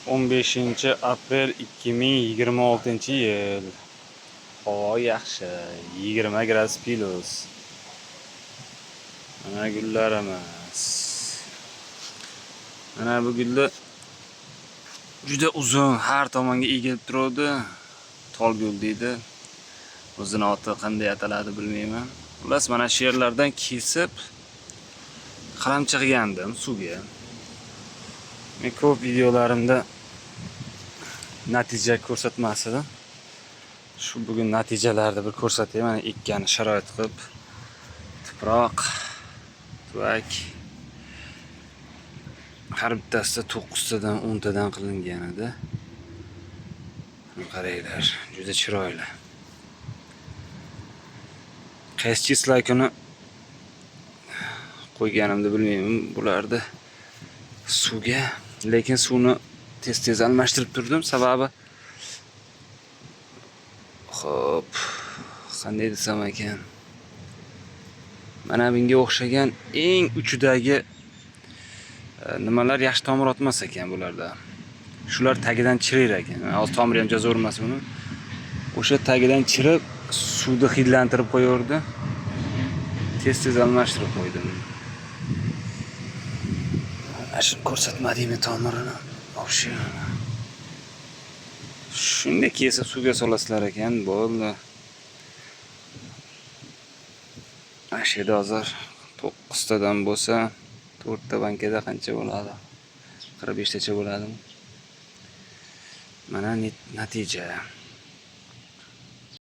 15-aprel 2026-yil. Havo yaxshi, 20 gradus plus. Mana gullarimiz. Mana bu gullar juda uzun, har tomonga egilib turadi. Tolgul deydi. O'zini oti qanday ataladi bilmayman. Xullas mana shu yerlardan kesib qalamchi qilgandim suvga. Men ko'p videolarimda natija ko'rsatmasdim. Shu bugun natijalarni bir ko'rsatay. Mana ekkani sharoit qilib tuproq, tuvak har bittasida 9 tadan 10 tadan qilingan edi. Qaranglar, juda chiroyli. Qaysi chislar kuni qo'yganimni bilmayman bularni suvga, lekin suvni tez-tez almashtirib turdim, sababi xo'p, qanday desam ekan, mana bunga o'xshagan eng uchidagi nimalar yaxshi tomir otmas ekan bularda. Shular tagidan chirir ekan. Hozir tomiri ham zo'r emas buni. O'sha tagidan chirib, suvni hidlantirib qo'yordi. Tez-tez almashtirib qo'ydim. Ashun ko'rsatmadingmi tomirini? O'sha. Shunday kesib suvga solasizlar ekan, bo'ldi. Ashida hozir 9 tadan bo'lsa, 4 ta bankada qancha bo'ladi? 45 tacha bo'ladimi? Mana natija.